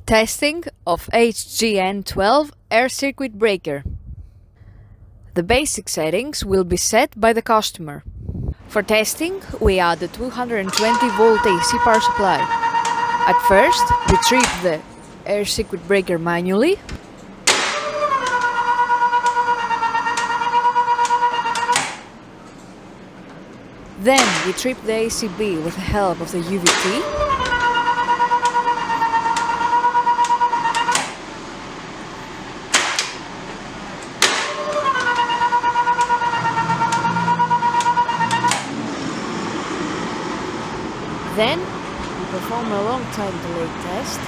Testing of HGN12 air circuit breaker. The basic settings will be set by the customer. For testing, we add the 220 volt AC power supply. At first, we trip the air circuit breaker manually. Then we trip the ACB with the help of the UVT. Then we perform a long time delay test.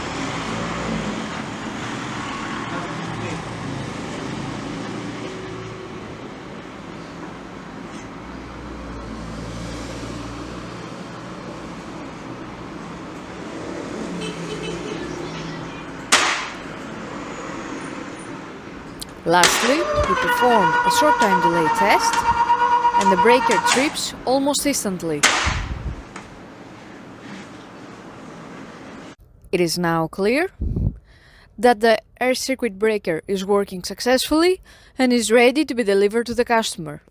Lastly, we perform a short time delay test and the breaker trips almost instantly. It is now clear that the air circuit breaker is working successfully and is ready to be delivered to the customer.